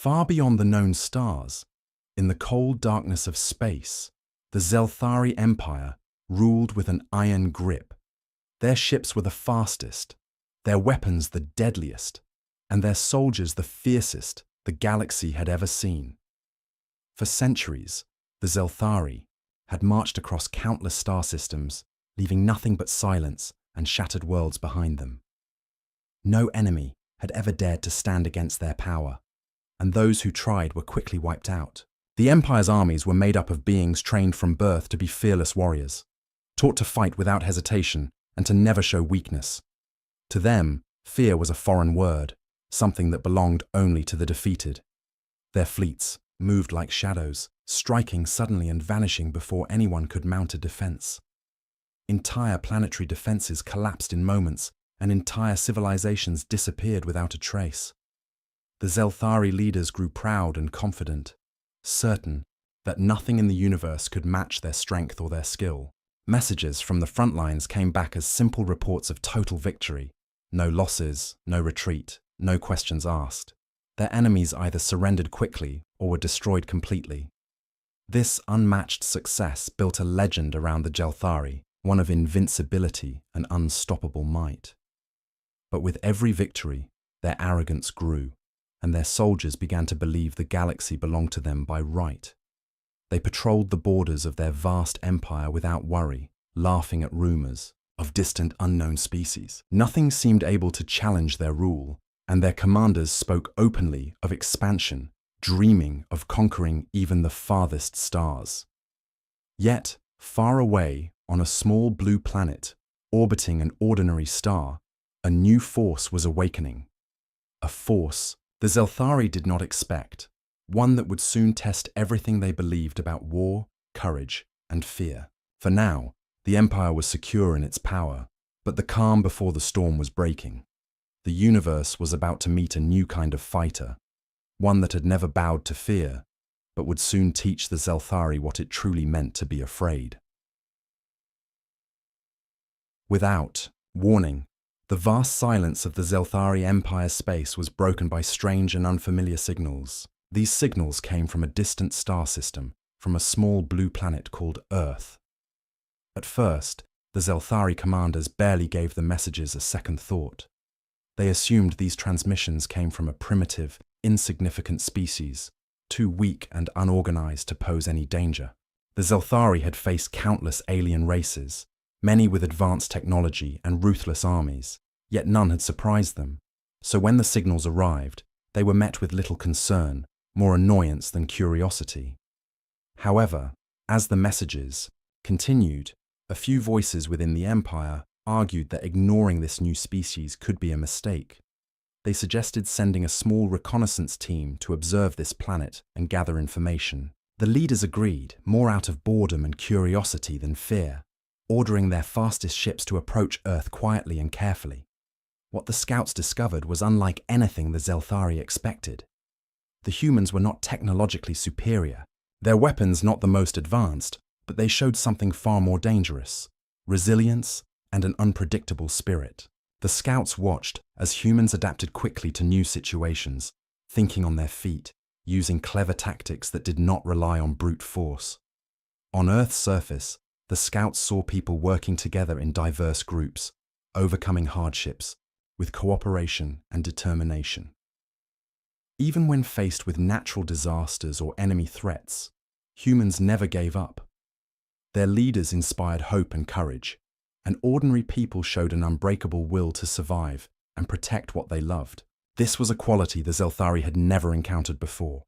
Far beyond the known stars, in the cold darkness of space, the Zelthari Empire ruled with an iron grip. Their ships were the fastest, their weapons the deadliest, and their soldiers the fiercest the galaxy had ever seen. For centuries, the Zelthari had marched across countless star systems, leaving nothing but silence and shattered worlds behind them. No enemy had ever dared to stand against their power, and those who tried were quickly wiped out. The Empire's armies were made up of beings trained from birth to be fearless warriors, taught to fight without hesitation and to never show weakness. To them, fear was a foreign word, something that belonged only to the defeated. Their fleets moved like shadows, striking suddenly and vanishing before anyone could mount a defense. Entire planetary defenses collapsed in moments, and entire civilizations disappeared without a trace. The Zelthari leaders grew proud and confident, certain that nothing in the universe could match their strength or their skill. Messages from the front lines came back as simple reports of total victory. No losses, no retreat, no questions asked. Their enemies either surrendered quickly or were destroyed completely. This unmatched success built a legend around the Zelthari, one of invincibility and unstoppable might. But with every victory, their arrogance grew, and their soldiers began to believe the galaxy belonged to them by right. They patrolled the borders of their vast empire without worry, laughing at rumors of distant unknown species. Nothing seemed able to challenge their rule, and their commanders spoke openly of expansion, dreaming of conquering even the farthest stars. Yet, far away on a small blue planet, orbiting an ordinary star, a new force was awakening. A force the Zelthari did not expect, one that would soon test everything they believed about war, courage, and fear. For now, the Empire was secure in its power, but the calm before the storm was breaking. The universe was about to meet a new kind of fighter, one that had never bowed to fear, but would soon teach the Zelthari what it truly meant to be afraid. Without warning, the vast silence of the Zelthari Empire's space was broken by strange and unfamiliar signals. These signals came from a distant star system, from a small blue planet called Earth. At first, the Zelthari commanders barely gave the messages a second thought. They assumed these transmissions came from a primitive, insignificant species, too weak and unorganized to pose any danger. The Zelthari had faced countless alien races, many with advanced technology and ruthless armies, yet none had surprised them. So when the signals arrived, they were met with little concern, more annoyance than curiosity. However, as the messages continued, a few voices within the Empire argued that ignoring this new species could be a mistake. They suggested sending a small reconnaissance team to observe this planet and gather information. The leaders agreed, more out of boredom and curiosity than fear, ordering their fastest ships to approach Earth quietly and carefully. What the scouts discovered was unlike anything the Zelthari expected. The humans were not technologically superior, their weapons not the most advanced, but they showed something far more dangerous: resilience and an unpredictable spirit. The scouts watched as humans adapted quickly to new situations, thinking on their feet, using clever tactics that did not rely on brute force. On Earth's surface, the scouts saw people working together in diverse groups, overcoming hardships, with cooperation and determination. Even when faced with natural disasters or enemy threats, humans never gave up. Their leaders inspired hope and courage, and ordinary people showed an unbreakable will to survive and protect what they loved. This was a quality the Zelthari had never encountered before.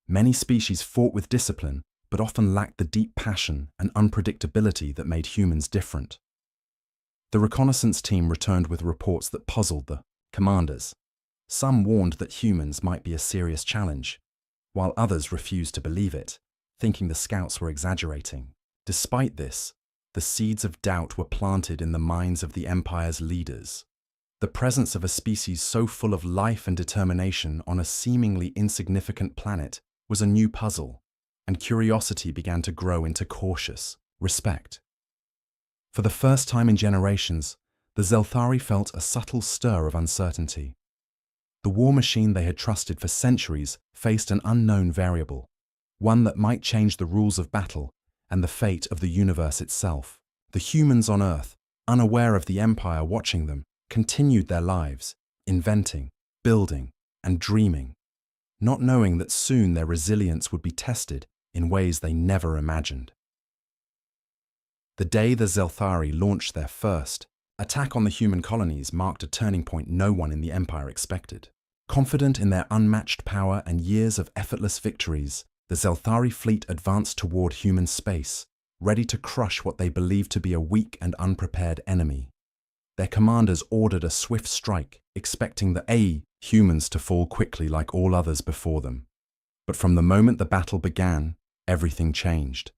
Many species fought with discipline, but often lacked the deep passion and unpredictability that made humans different. The reconnaissance team returned with reports that puzzled the commanders. Some warned that humans might be a serious challenge, while others refused to believe it, thinking the scouts were exaggerating. Despite this, the seeds of doubt were planted in the minds of the Empire's leaders. The presence of a species so full of life and determination on a seemingly insignificant planet was a new puzzle, and curiosity began to grow into cautious respect. For the first time in generations, the Zelthari felt a subtle stir of uncertainty. The war machine they had trusted for centuries faced an unknown variable, one that might change the rules of battle and the fate of the universe itself. The humans on Earth, unaware of the Empire watching them, continued their lives, inventing, building, and dreaming, not knowing that soon their resilience would be tested in ways they never imagined. The day the Zelthari launched their first attack on the human colonies marked a turning point no one in the Empire expected. Confident in their unmatched power and years of effortless victories, the Zelthari fleet advanced toward human space, ready to crush what they believed to be a weak and unprepared enemy. Their commanders ordered a swift strike, expecting the humans to fall quickly like all others before them. But from the moment the battle began, everything changed.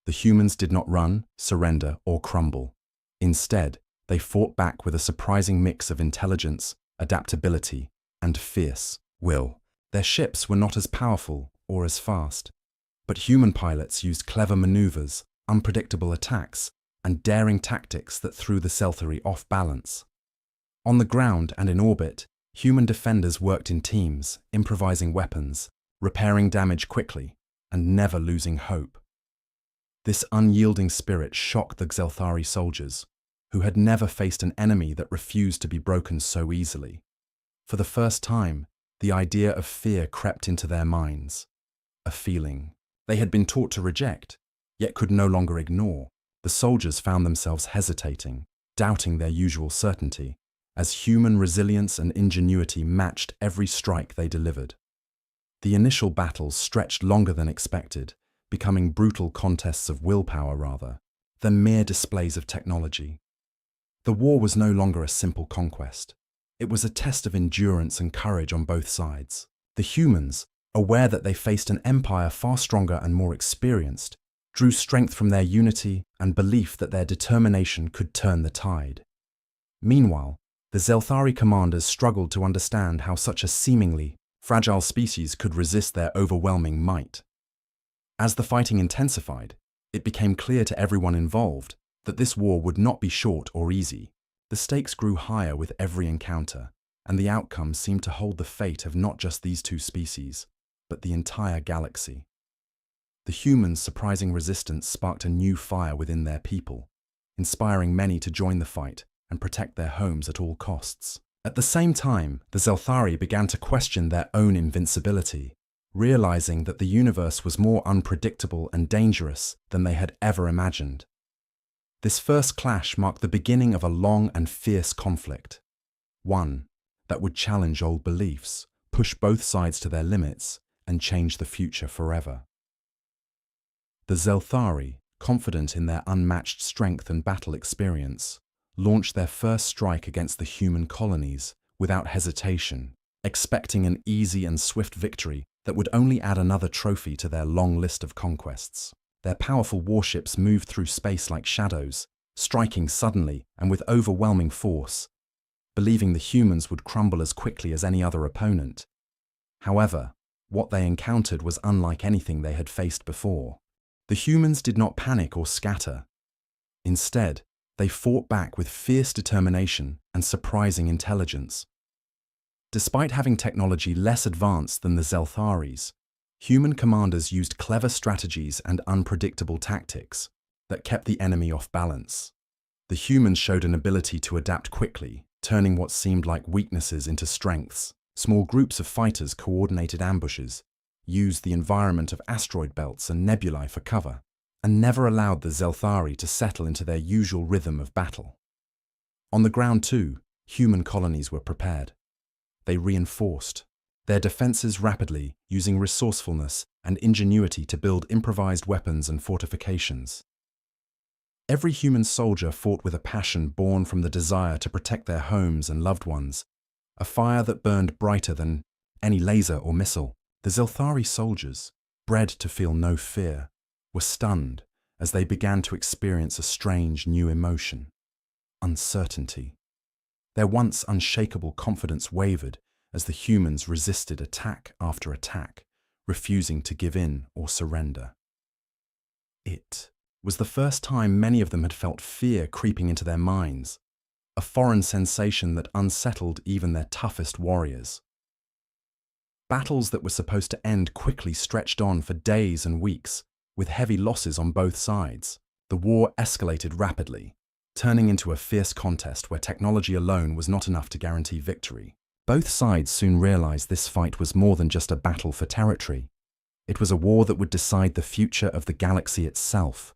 The humans did not run, surrender, or crumble. Instead, they fought back with a surprising mix of intelligence, adaptability, and fierce will. Their ships were not as powerful or as fast, but human pilots used clever maneuvers, unpredictable attacks, and daring tactics that threw the Zelthari off balance. On the ground and in orbit, human defenders worked in teams, improvising weapons, repairing damage quickly, and never losing hope. This unyielding spirit shocked the Zelthari soldiers, who had never faced an enemy that refused to be broken so easily. For the first time, the idea of fear crept into their minds, a feeling they had been taught to reject, yet could no longer ignore. The soldiers found themselves hesitating, doubting their usual certainty, as human resilience and ingenuity matched every strike they delivered. The initial battles stretched longer than expected, becoming brutal contests of willpower rather than mere displays of technology. The war was no longer a simple conquest. It was a test of endurance and courage on both sides. The humans, aware that they faced an empire far stronger and more experienced, drew strength from their unity and belief that their determination could turn the tide. Meanwhile, the Zelthari commanders struggled to understand how such a seemingly fragile species could resist their overwhelming might. As the fighting intensified, it became clear to everyone involved that this war would not be short or easy. The stakes grew higher with every encounter, and the outcome seemed to hold the fate of not just these two species, but the entire galaxy. The humans' surprising resistance sparked a new fire within their people, inspiring many to join the fight and protect their homes at all costs. At the same time, the Zelthari began to question their own invincibility, realizing that the universe was more unpredictable and dangerous than they had ever imagined. This first clash marked the beginning of a long and fierce conflict, one that would challenge old beliefs, push both sides to their limits, and change the future forever. The Zelthari, confident in their unmatched strength and battle experience, launched their first strike against the human colonies without hesitation, expecting an easy and swift victory that would only add another trophy to their long list of conquests. Their powerful warships moved through space like shadows, striking suddenly and with overwhelming force, believing the humans would crumble as quickly as any other opponent. However, what they encountered was unlike anything they had faced before. The humans did not panic or scatter. Instead, they fought back with fierce determination and surprising intelligence. Despite having technology less advanced than the Zeltharis, human commanders used clever strategies and unpredictable tactics that kept the enemy off balance. The humans showed an ability to adapt quickly, turning what seemed like weaknesses into strengths. Small groups of fighters coordinated ambushes, used the environment of asteroid belts and nebulae for cover, and never allowed the Zelthari to settle into their usual rhythm of battle. On the ground too, human colonies were prepared. They reinforced their defenses rapidly, using resourcefulness and ingenuity to build improvised weapons and fortifications. Every human soldier fought with a passion born from the desire to protect their homes and loved ones, a fire that burned brighter than any laser or missile. The Zelthari soldiers, bred to feel no fear, were stunned as they began to experience a strange new emotion: uncertainty. Their once unshakable confidence wavered as the humans resisted attack after attack, refusing to give in or surrender. It was the first time many of them had felt fear creeping into their minds, a foreign sensation that unsettled even their toughest warriors. Battles that were supposed to end quickly stretched on for days and weeks, with heavy losses on both sides. The war escalated rapidly, turning into a fierce contest where technology alone was not enough to guarantee victory. Both sides soon realized this fight was more than just a battle for territory. It was a war that would decide the future of the galaxy itself.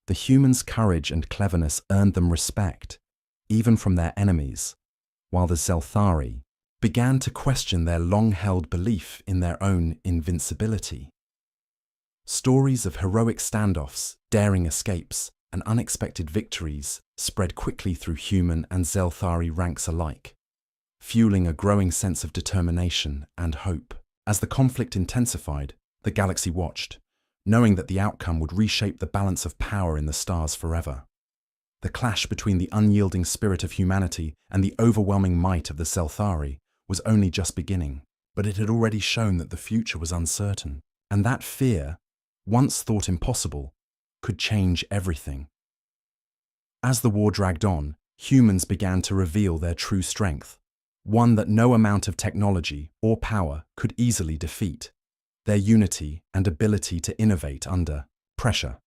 The humans' courage and cleverness earned them respect, even from their enemies, while the Zelthari began to question their long-held belief in their own invincibility. Stories of heroic standoffs, daring escapes, and unexpected victories spread quickly through human and Zelthari ranks alike, fueling a growing sense of determination and hope. As the conflict intensified, the galaxy watched, knowing that the outcome would reshape the balance of power in the stars forever. The clash between the unyielding spirit of humanity and the overwhelming might of the Zelthari was only just beginning, but it had already shown that the future was uncertain, and that fear, once thought impossible, could change everything. As the war dragged on, humans began to reveal their true strength, one that no amount of technology or power could easily defeat: their unity and ability to innovate under pressure.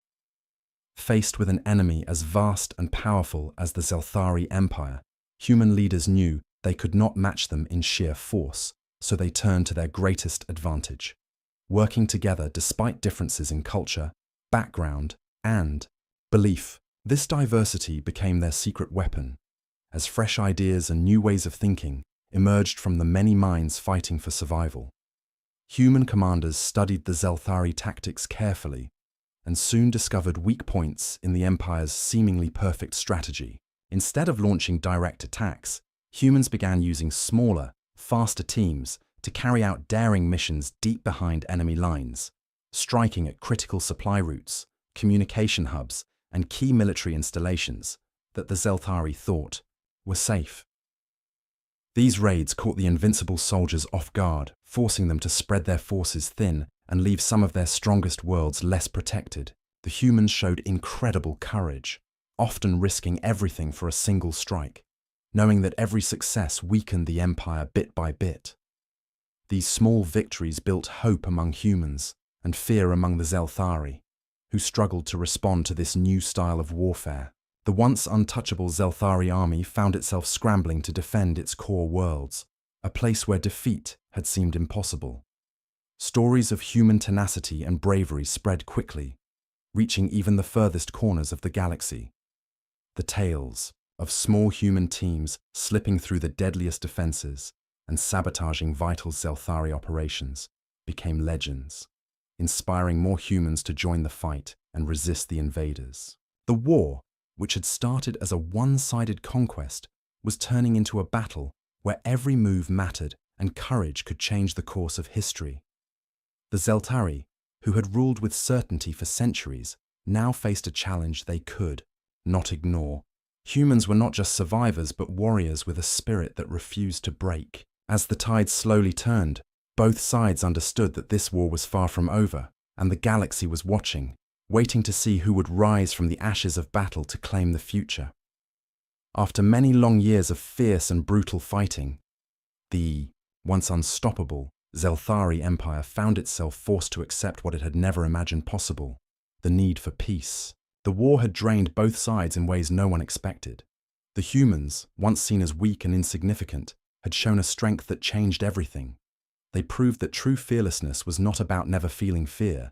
Faced with an enemy as vast and powerful as the Zelthari Empire, human leaders knew they could not match them in sheer force, so they turned to their greatest advantage: working together despite differences in culture, background, and belief. This diversity became their secret weapon, as fresh ideas and new ways of thinking emerged from the many minds fighting for survival. Human commanders studied the Zelthari tactics carefully and soon discovered weak points in the Empire's seemingly perfect strategy. Instead of launching direct attacks, humans began using smaller, faster teams to carry out daring missions deep behind enemy lines, striking at critical supply routes, communication hubs, and key military installations that the Zelthari thought were safe. These raids caught the invincible soldiers off guard, forcing them to spread their forces thin and leave some of their strongest worlds less protected. The humans showed incredible courage, often risking everything for a single strike, knowing that every success weakened the Empire bit by bit. These small victories built hope among humans and fear among the Zelthari, who struggled to respond to this new style of warfare. The once untouchable Zelthari army found itself scrambling to defend its core worlds, a place where defeat had seemed impossible. Stories of human tenacity and bravery spread quickly, reaching even the furthest corners of the galaxy. The tales of small human teams slipping through the deadliest defenses and sabotaging vital Zelthari operations became legends, inspiring more humans to join the fight and resist the invaders. The war, which had started as a one-sided conquest, was turning into a battle where every move mattered and courage could change the course of history. The Zelthari, who had ruled with certainty for centuries, now faced a challenge they could not ignore. Humans were not just survivors but warriors with a spirit that refused to break. As the tide slowly turned, both sides understood that this war was far from over, and the galaxy was watching, waiting to see who would rise from the ashes of battle to claim the future. After many long years of fierce and brutal fighting, the once unstoppable Zelthari Empire found itself forced to accept what it had never imagined possible: the need for peace. The war had drained both sides in ways no one expected. The humans, once seen as weak and insignificant, had shown a strength that changed everything. They proved that true fearlessness was not about never feeling fear,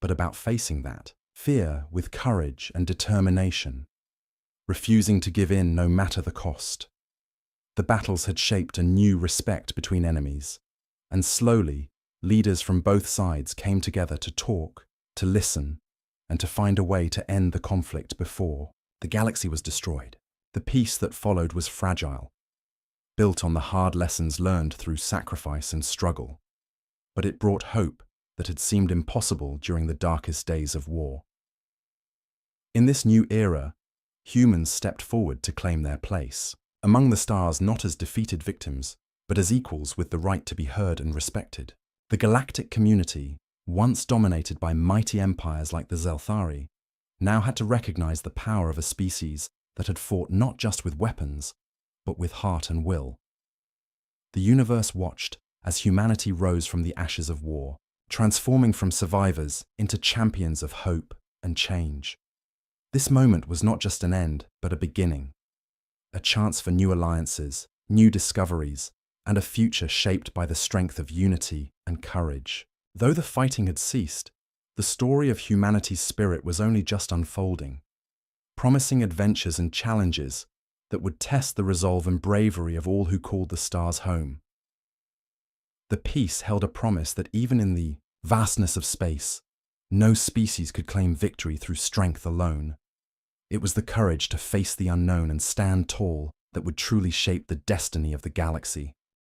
but about facing that fear with courage and determination, refusing to give in no matter the cost. The battles had shaped a new respect between enemies, and slowly, leaders from both sides came together to talk, to listen, and to find a way to end the conflict before the galaxy was destroyed. The peace that followed was fragile, built on the hard lessons learned through sacrifice and struggle, but it brought hope that had seemed impossible during the darkest days of war. In this new era, humans stepped forward to claim their place among the stars, not as defeated victims, but as equals with the right to be heard and respected. The galactic community, once dominated by mighty empires like the Zelthari, now had to recognize the power of a species that had fought not just with weapons, but with heart and will. The universe watched as humanity rose from the ashes of war, transforming from survivors into champions of hope and change. This moment was not just an end, but a beginning, a chance for new alliances, new discoveries, and a future shaped by the strength of unity and courage. Though the fighting had ceased, the story of humanity's spirit was only just unfolding, promising adventures and challenges that would test the resolve and bravery of all who called the stars home. The peace held a promise that even in the vastness of space, no species could claim victory through strength alone. It was the courage to face the unknown and stand tall that would truly shape the destiny of the galaxy.